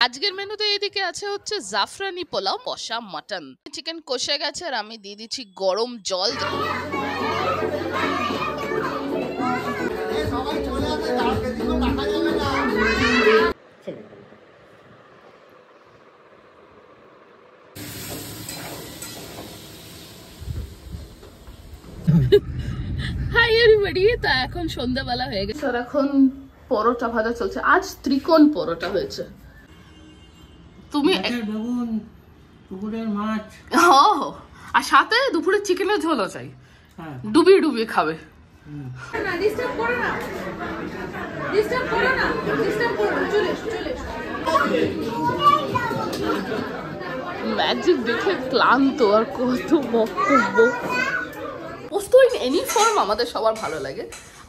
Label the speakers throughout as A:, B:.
A: আজকের মেনুতে এদিকে আছে হচ্ছে জাফরানি পোলাও, কষা মাটন, চিকেন কষে গেছে আর আমি দিয়ে দিচ্ছি গরম জল। হাই এভরিবডি, তো এখন সন্ধ্যাবেলা হয়ে গেছে আর এখন পরোটা ভাজা চলছে। আজ ত্রিকোণ পরোটা হয়েছে। তুমি
B: বেগুন, পুকুরের মাছ,
A: আর সাথে দুপুরে চিকেনের ঝোলও চাই, ডুবিয়ে ডুবিয়ে খাবে। ম্যাজিক দেখে ক্লান্ত, আর কত বক্তব্য। পোস্ত ইন এনি ফর্ম আমাদের সবার ভালো লাগে।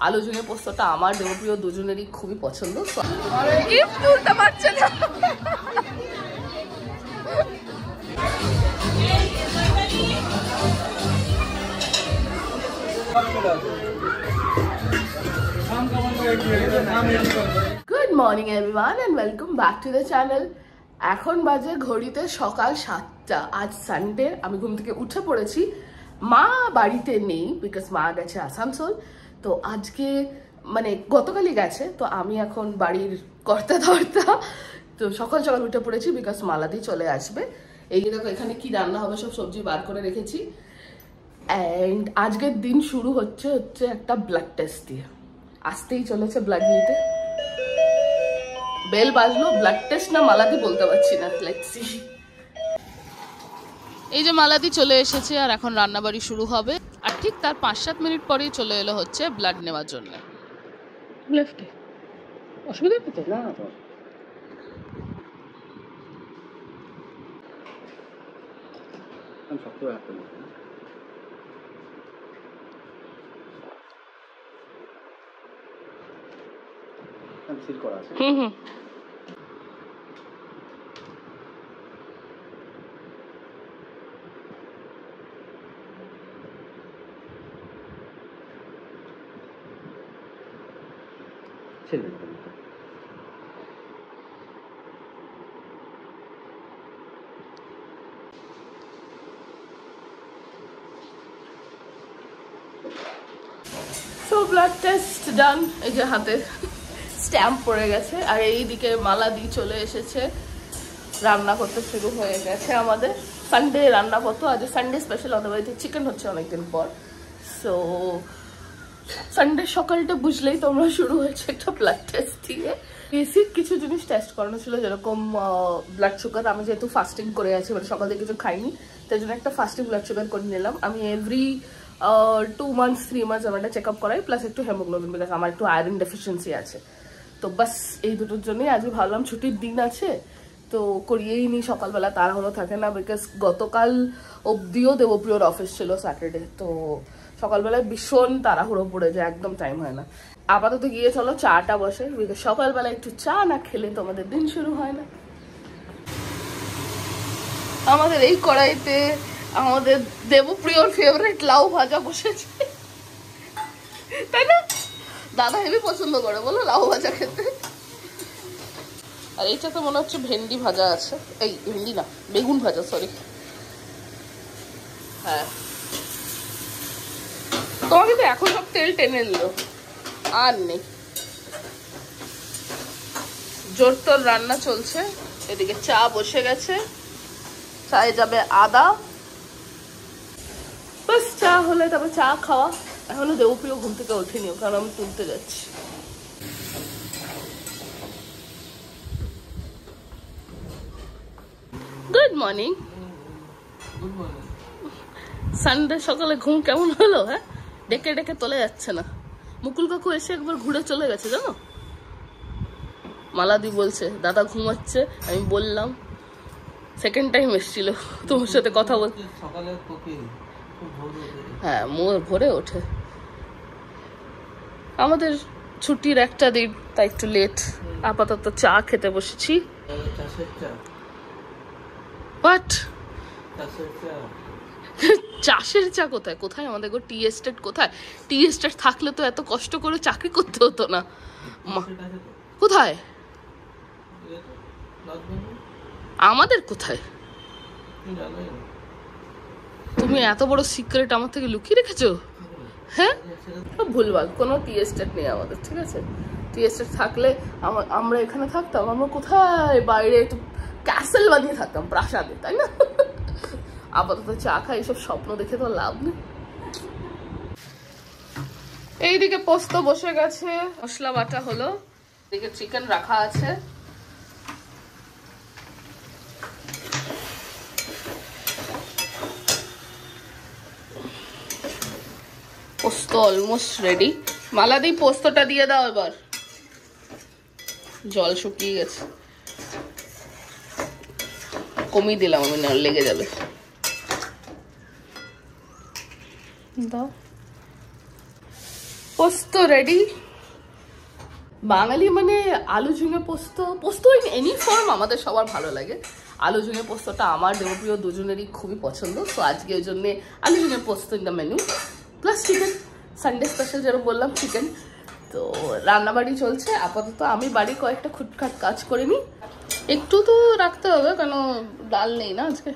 A: আলু ঝিঙে পোস্তটা আমার দেবপ্রিয় দুজনেরই খুবই পছন্দ। তুলতে পারছে না। Good morning everyone and welcome back to the channel. এখন বাজে ঘড়িতে সকাল 7টা। আজ সানডে। আমি ঘুম থেকে উঠে পড়েছি। মা বাড়িতে নেই, বিকজ মা গেছে আসানসোল। তো আজকে মানে গতকালই গেছে, তো আমি এখন বাড়ির কর্তা ধর্তা। তো সকাল সকাল উঠে পড়েছি বিকজ মালাদি চলে আসবে। এই দেখো এখানে কি রান্না হবে, সব সবজি বার করে রেখেছি। অ্যান্ড আজকের দিন শুরু হচ্ছে একটা ব্লাড টেস্ট দিয়ে। আসতেই চলেছে ব্লাড নিতে। বেল বাজলো, ব্লাড টেস্ট না মালাদি বলতে পারছি না। Let's see. এই যে মালাদি চলে এসেছে আর এখন রান্নাবাড়ি শুরু হবে। আর ঠিক তার 5-7 মিনিট পরেই চলে এলো হচ্ছে ব্লাড নেওয়ার জন্য। লেফটে অসুবিধা তো না। হুম। সো ব্লাড টেস্ট ডান। এই যে হাতে স্ট্যাম্প পড়ে গেছে। আর এইদিকে মালাদি চলে এসেছে, রান্না করতে শুরু হয়ে গেছে। আমাদের সানডে রান্না করতো, আজ সানডে স্পেশাল। আমাদের বাড়িতে চিকেন হচ্ছে অনেকদিন পর। সো সানডে সকালটা বুঝলেই তোমরা শুরু হয়েছে একটা ব্লাড টেস্ট দিয়ে। বেসিক কিছু জিনিস টেস্ট করানো ছিল, যেরকম ব্লাড সুগার। আমি যেহেতু ফাস্টিং করে আছি, মানে সকাল থেকে কিছু খাইনি, তাই জন্য একটা ফাস্টিং ব্লাড সুগার করে নিলাম। আমি এভরি 2 months 3 months আমার একটা চেক আপ করাই, প্লাস একটু হেমোগ্লোবিন, বিকজ আমার একটু আয়রন ডেফিসিয়েন্সি আছে। তো বাস এই দুটোর জন্যই আজকে ভাবলাম ছুটির দিন আছে তো করিয়েই নি। সকালবেলা তাড়াহুড়ো থাকে না, বিকজ গতকাল অবধিও দেবপ্রিয়র অফিস ছিল স্যাটারডে। তো সকালবেলায় ভীষণ তাড়াহুড়ো পড়ে যায়, একদম টাইম হয় না। আপাতত গিয়ে চলো চাটা বসে, বিকজ সকালবেলা একটু চা না খেলে তোমাদের দিন শুরু হয় না। আমাদের এই কড়াইতে আমাদের দেবপ্রিয়র ফেভারিট লাউ ভাজা বসেছে, তাই না? দাদা হেবি পছন্দ করে বলো লাউ ভাজা খেতে। আর এইটা তো মনে হচ্ছে ভেন্ডি ভাজা আছে। এই ভেন্ডি না, বেগুন ভাজা, সরি। হ্যাঁ, তোমাকে তো এখন সব তেল টেনে নিল, আর নেই। জোর তোর রান্না চলছে। এদিকে চা বসে গেছে, চায়ে যাবে আদা। বাস চা হলে তারপর চা খাওয়া। এখনো দেবপ্রিয় ঘুম থেকে ওঠেনি, কারণ আমি তুলতে যাচ্ছি। Good morning. সানডে সকালে ঘুম কেমন হলো? হ্যাঁ, ডেকে ডেকে তোলে যাচ্ছে না। মুকুল কাকু এসে একবার ঘুরে চলে গেছে, জানো? মালাদি বলছে দাদা ঘুমাচ্ছে। আমি বললাম, সেকেন্ড টাইম এসেছিল তোমার সাথে কথা বলতে। হ্যাঁ, মোর ভোরে ওঠে। আমাদের ছুটির একটা দিন, তাই একটু লেট। আপাতত চা খেতে বসেছি। বাট চাষের চা কোথায় কোথায়? আমাদের টি এস্টেট কোথায়? টি এস্টেট থাকলে তো এত কষ্ট করে চাকরি করতে হতো না। কোথায়? আমাদের কোথায়? তুমি এত বড় সিক্রেট আমার থেকে লুকিয়ে রেখেছো? হ্যাঁ, ভুলভাল, কোনো টি এস্টেট নেই আমাদের, ঠিক আছে? টি এস্টেট থাকলে আমরা এখানে থাকতাম, আমরা কোথায় বাইরে একটু ক্যাসেল বানিয়ে থাকতাম, প্রাসাদে, তাই না? আপাতত চা খাই, এইসব স্বপ্ন দেখে তো লাভ নেই। এইদিকে পোস্ত বসে গেছে, মশলা বাটা হলো, এদিকে চিকেন রাখা আছে। পোস্ত অলমোস্ট রেডি। মালাদি পোস্তটা দিয়ে দাও এবার, জল শুকিয়ে গেছে, কমিয়ে দিলাম আমি, না লেগে যাবে। দাও, পোস্ত রেডি। বাঙালি মানে আলু ঝিঙে পোস্ত, পোস্ত ইন এনি ফর্ম আমাদের সবার ভালো লাগে। আলু ঝিঙে পোস্তটা আমার দেবপ্রিয় দুজনেরই খুবই পছন্দ, তো আজকে ওই জন্যে আলু ঝিঙে পোস্ত in the menu, plus chicken, Sunday special যেরকম বললাম চিকেন। তো রান্নাবাড়ি চলছে আপাতত, আমি বাড়ি কয়েকটা খুটখাট কাজ করে নিই, একটু তো রাখতে হবে কেন ডাল নেই না আজকে।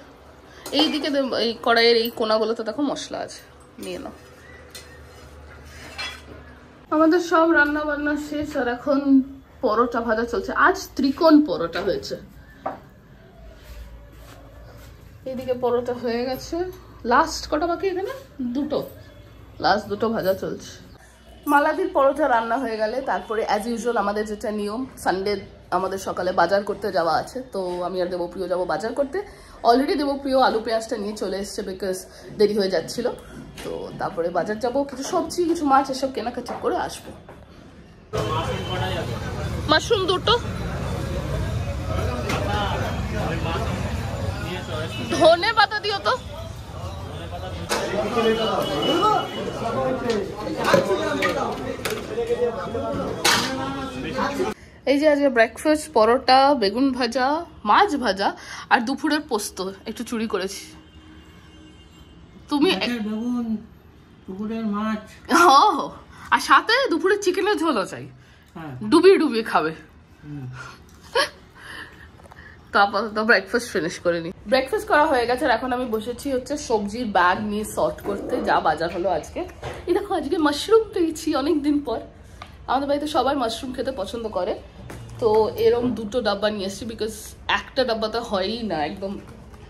A: এইদিকে এই কড়াইয়ের এই কোনাগুলোতে দেখো মশলা আছে, নিয়ে নাও। আমাদের সব রান্না বান্না শেষ, আর এখন পরোটা ভাজা চলছে। আজ ত্রিকোণ পরোটা হয়েছে। এইদিকে পরোটা হয়ে গেছে, লাস্ট কটা বাকি এখানে? দুটো, লাস্ট দুটো ভাজা চলছে। মালাদির পরোটা রান্না হয়ে গেলে তারপরে অ্যাজ ইউজুয়াল আমাদের যেটা নিয়ম, সানডে আমাদের সকালে বাজার করতে যাওয়া আছে, তো আমি আর দেবপ্রিয় যাবো বাজার করতে। অলরেডি দেবপ্রিয় আলু পেঁয়াজটা নিয়ে চলে এসছে, বিকজ দেরি হয়ে যাচ্ছিল। তো তারপরে বাজার যাব, কিছু সবজি কিছু মাছ এসব কেনাকাটা করে আসবো। মাশরুম দুটো, ধনে পাতা দিও তো। এই যে আজকে ব্রেকফাস্ট, পরোটা, বেগুন ভাজা, মাছ ভাজা, আর দুপুরের পোস্ত একটু চুরি করেছি। তুমি
B: বেগুন, পুকুরের মাছ,
A: আর সাথে দুপুরের চিকেনের ঝোলও চাই, ডুবিয়ে ডুবিয়ে খাবে। তো আপাতত ব্রেকফাস্ট ফিনিশ করে নি। ব্রেকফাস্ট করা হয়ে গেছে, আর এখন আমি বসেছি হচ্ছে সবজির ব্যাগ নিয়ে সর্ট করতে, যা বাজার হলো আজকে। এই দেখো আজকে মাশরুম পেয়েছি অনেকদিন পর। আমাদের বাড়িতে সবাই মাশরুম খেতে পছন্দ করে, তো এরকম দুটো ডাব্বা নিয়ে এসেছি, বিকজ একটা ডাব্বাতে হয়ই না, একদম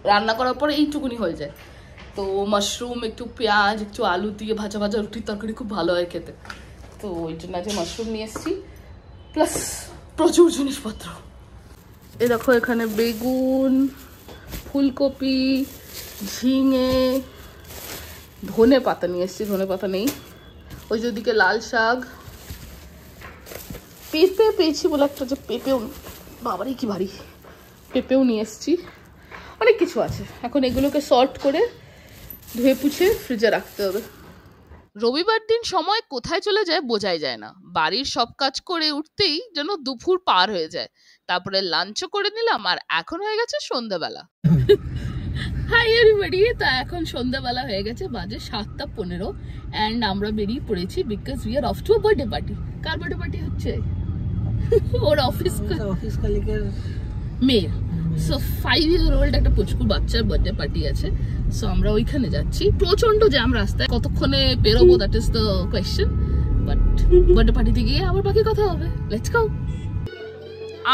A: রান্না করার পরে এইটুকুনি হয়ে যায়। তো মাশরুম, একটু পেঁয়াজ, একটু আলু দিয়ে ভাজা ভাজা রুটির তরকারি খুব ভালো হয় খেতে, তো ওই জন্য আজকে মাশরুম নিয়ে এসেছি, প্লাস প্রচুর জিনিসপত্র। এই দেখো এখানে বেগুন, ফুলকপি, ঝিঙে, ধনে পাতা নিয়ে এসেছি, ধনে পাতা নেই। ওই যে ওদিকে লাল শাক, পেঁপে পেয়েছি বলে একটা, যে পেঁপেও, বাবারই কি ভারী, পেঁপেও নিয়ে এসেছি, অনেক কিছু আছে। এখন এগুলোকে সর্ট করে ধুয়ে পুছে ফ্রিজে রাখতে হবে। রবিবার দিন সময় কোথায় চলে যায় বোঝাই যায় না, বাড়ির সব কাজ করে উঠতেই যেন দুপুর পার হয়ে যায়, তারপরে লাঞ্চও করে নিলাম, আর এখন হয়ে গেছে সন্ধ্যাবেলা। হাই এভরিবডি, তো এখন সন্ধ্যাবেলা হয়ে গেছে, বাজে 7:15, অ্যান্ড আমরা বেরিয়ে পড়েছি because we are of to a birthday party. Car birthday party হচ্ছে? ওর অফিস
B: কলিগের
A: মেয়ের। সো 5 year old একটা পুচকু বাচ্চার বার্থডে পার্টি আছে, সো আমরা ওইখানে যাচ্ছি। প্রচন্ড জ্যাম রাস্তায়, কতক্ষণে বেরোবো that is the question, but birthday পার্টিতে গিয়ে আবার বাকি কথা হবে। Let's go.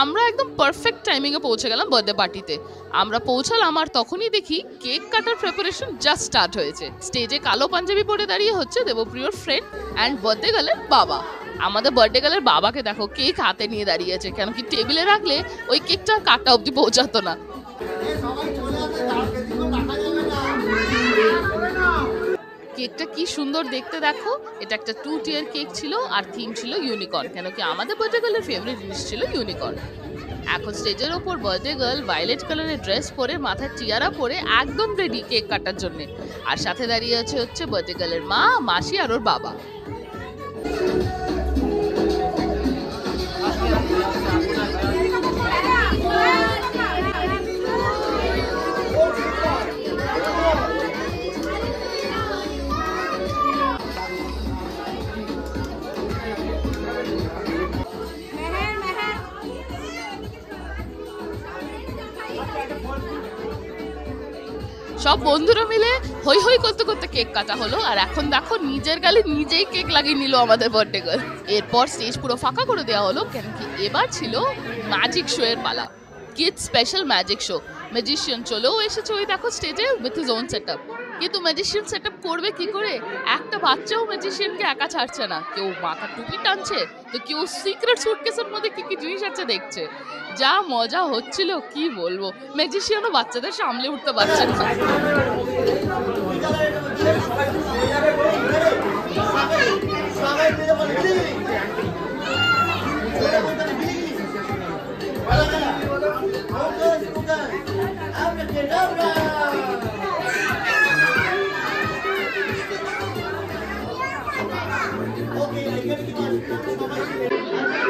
A: আমরা একদম পারফেক্ট টাইমিং এ পৌঁছে গেলাম বার্থডে পার্টিতে। আমরা পৌঁছালাম, আর তখনই দেখি কেক কাটার প্রিপারেশন জাস্ট স্টার্ট হয়েছে। স্টেজে কালো পাঞ্জাবি পরে দাঁড়িয়ে হচ্ছে দেবপ্রিয়র ফ্রেন্ড অ্যান্ড বার্থডে গার্লের বাবা। আমাদের বার্থডে গার্লের বাবাকে দেখো, কেক হাতে নিয়ে দাঁড়িয়ে আছে, কেন কি টেবিলে রাখলে ওই কেকটা কাটা অবধি পৌঁছাতো না। কেকটা কি সুন্দর দেখতে দেখো, এটা একটা 2 tier কেক ছিল, আর থিম ছিল ইউনিকর্ন, কেন কি আমাদের বার্থডে গার্লের ফেভারিট জিনিস ছিল ইউনিকর্ন। এখন স্টেজের ওপর বার্থডে গার্ল ভায়োলেট কালারের ড্রেস পরে, মাথায় টিয়ারা পরে একদম রেডি কেক কাটার জন্য, আর সাথে দাঁড়িয়ে আছে হচ্ছে বার্থডে গার্লের মা, মাসি আর ওর বাবা। সব বন্ধুরা মিলে হই হই করতে করতে কেক কাটা হলো, আর এখন দেখো নিজের গালে নিজেই কেক লাগিয়ে নিল আমাদের বার্থডে গার্ল। এরপর স্টেজ পুরো ফাঁকা করে দেওয়া হলো, কেন কি এবার ছিল ম্যাজিক শো এর পালা। Kids special magic show. Magician চলেও এসেছে ওই দেখো স্টেজে উইথ হিজ ওন সেটআপ। কিন্তু ম্যাজিশিয়ান সেটআপ করবে কি করে? একটা বাচ্চাও ম্যাজিশিয়ানকে একা ছাড়ছে না। কেউ মাথা টুপি টানছে, তো কেউ সিক্রেট সুটকেসের মধ্যে কি কি জিনিস আছে দেখছে। যা মজা হচ্ছিল কি বলবো, ম্যাজিশিয়ানও বাচ্চাদের সামলে উঠতে পারছে না।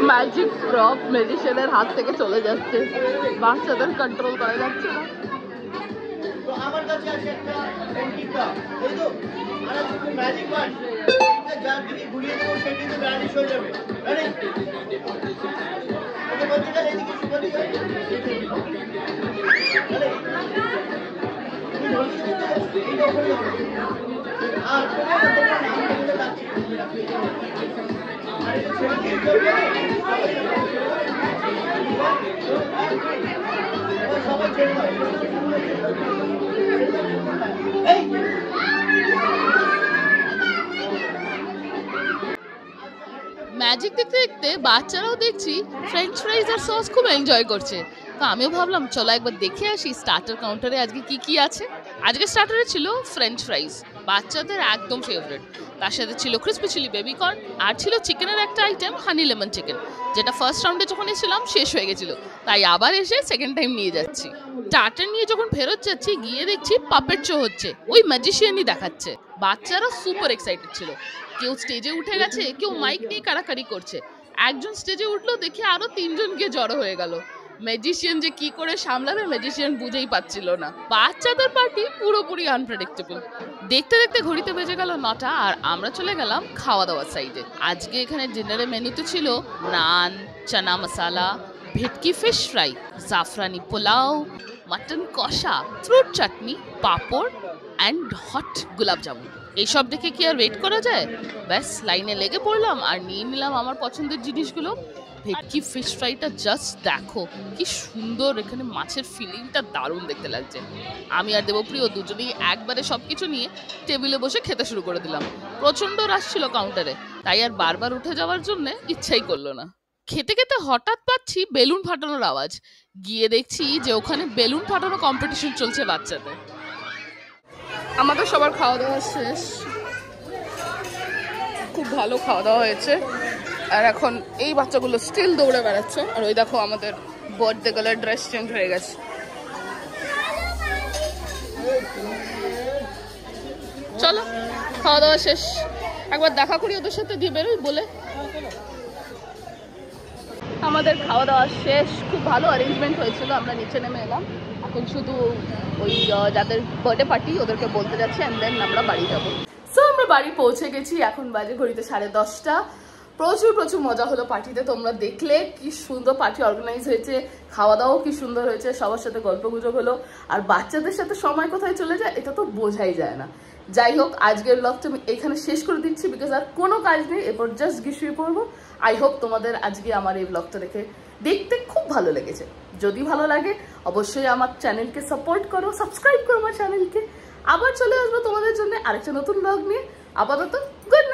A: ম্যাজিক প্রপ ম্যাজিশিয়ানের হাত থেকে চলে যাচ্ছে, বাচ্চাদের কন্ট্রোল করা যাচ্ছে না।
C: তো আমার কাছে আছে একটা টিকা, এই তো আর একটা ম্যাজিক ওয়ান, এটা যার দিকে ঘুরিয়ে দেবো সে কিন্তু ভ্যানিশ হয়ে যাবে। রেডি? ওকে বলতে গেলে এদিকে শুভ দিকে রেডি? তুমি ধরতে দিতে এইটা ওখানে আর তোমার নামগুলো লাগছে আর এটা ছেড়ে দিয়ে করবে সবাই ছেড়ে দাও। এই
A: ম্যাজিক দেখতে দেখতে বাচ্চারাও দেখছি ফ্রেঞ্চ ফ্রাইজ আর সস খুব এনজয় করছে। তো আমিও ভাবলাম চলো একবার দেখে আসি স্টার্টার কাউন্টারে আজকে কি কি আছে। আজকে স্টার্টারে ছিল ফ্রেঞ্চ ফ্রাইজ, বাচ্চাদের একদম ফেভারিট। তার সাথে ছিল ক্রিসপি চিলি বেবি কর্ন, আর ছিল চিকেনের একটা আইটেম হানি লেমন চিকেন, যেটা ফার্স্ট রাউন্ডে যখন এসেছিলাম শেষ হয়ে গেছিল, তাই আবার এসে সেকেন্ড টাইম নিয়ে যাচ্ছি। স্টার্টার নিয়ে যখন ফেরত যাচ্ছি গিয়ে দেখছি পাপেট শো হচ্ছে, ওই ম্যাজিশিয়ানই দেখাচ্ছে। বাচ্চারা সুপার এক্সাইটেড ছিল, কেউ স্টেজে উঠে গেছে, কেউ মাইক নিয়ে কাড়াকাড়ি করছে। একজন স্টেজে উঠলো দেখে আরো তিনজন গিয়ে জড়ো হয়ে গেল। ম্যাজিশিয়ান যে কি করে সামলাবে ম্যাজিশিয়ান বুঝেই পাচ্ছিল না। বাচ্চাদের পার্টি পুরোপুরি আনপ্রেডিক্টেবল। দেখতে দেখতে ঘড়িতে বেজে গেল 9টা, আর আমরা চলে গেলাম খাওয়া দাওয়ার সাইডে। আজকে এখানে ডিনারের মেনুতে ছিল নান, চানা মশালা, ভেটকি ফিশ ফ্রাই, জাফরানি পোলাও, মাটন কষা, fruit chutney, papad and hot গোলাপ জামুন। এইসব দেখে কি আর ওয়েট করা যায়? ব্যাস লাইনে লেগে পড়লাম আর নিয়ে নিলাম আমার পছন্দের জিনিসগুলো। ভেটকি ফিশ ফ্রাইটা জাস্ট দেখো কি সুন্দর, এখানে মাছের ফিলিংটা দারুণ দেখতে লাগছে। আমি আর দেবপ্রিয় দুজনেই একবারে সবকিছু নিয়ে টেবিলে বসে খেতে শুরু করে দিলাম। প্রচন্ড রাশ ছিল কাউন্টারে, তাই আর বারবার উঠে যাওয়ার জন্য ইচ্ছাই করলো না। খেতে খেতে হঠাৎ পাচ্ছি বেলুন ফাটানোর আওয়াজ। গিয়ে দেখছি যে ওখানে বেলুন ফাটানো কম্পিটিশন চলছে বাচ্চাদের। আমাদের সবার খাওয়া দাওয়া শেষ, খুব ভালো খাওয়া দাওয়া হয়েছে। আর এখন এই বাচ্চাগুলো স্টিল দৌড়ে বেড়াচ্ছে, আর ওই দেখো আমাদের বার্থডে গার্লের ড্রেস চেঞ্জ হয়ে গেছে। চলো খাওয়া দাওয়া শেষ, একবার দেখা করি ওদের সাথে, দিয়ে বেরোই বলে। আমাদের খাওয়া দাওয়া শেষ, খুব ভালো অ্যারেঞ্জমেন্ট হয়েছিল। আমরা নিচে নেমে এলাম, এখন শুধু ওই যাদের বার্থডে পার্টি ওদেরকে বলতে যাচ্ছি, অ্যান্ড দেন আমরা বাড়ি যাবো। সো আমরা বাড়ি পৌঁছে গেছি, এখন বাজে ঘড়িতে 10:30। প্রচুর প্রচুর মজা হলো পার্টিতে, তোমরা দেখলে কি সুন্দর পার্টি অর্গানাইজ হয়েছে, খাওয়া দাওয়াও কি সুন্দর হয়েছে, সবার সাথে গল্প গুজব হলো। আর বাচ্চাদের সাথে সময় কোথায় চলে যায় এটা তো বোঝাই যায় না। যাই হোক, আজকের ব্লগটা আমি এখানে শেষ করে দিচ্ছি, বিকজ আর কোনো কাজ নেই, এরপর জাস্ট গিয়ে পড়বো। আই হোপ তোমাদের আজকে আমার এই ব্লগটা দেখতে খুব ভালো লেগেছে। যদি ভালো লাগে অবশ্যই আমার চ্যানেলকে সাপোর্ট করো, সাবস্ক্রাইব করো আমার চ্যানেলকে। আবার চলে আসবো তোমাদের জন্য আরেকটা নতুন ব্লগ নিয়ে। আপাতত গুড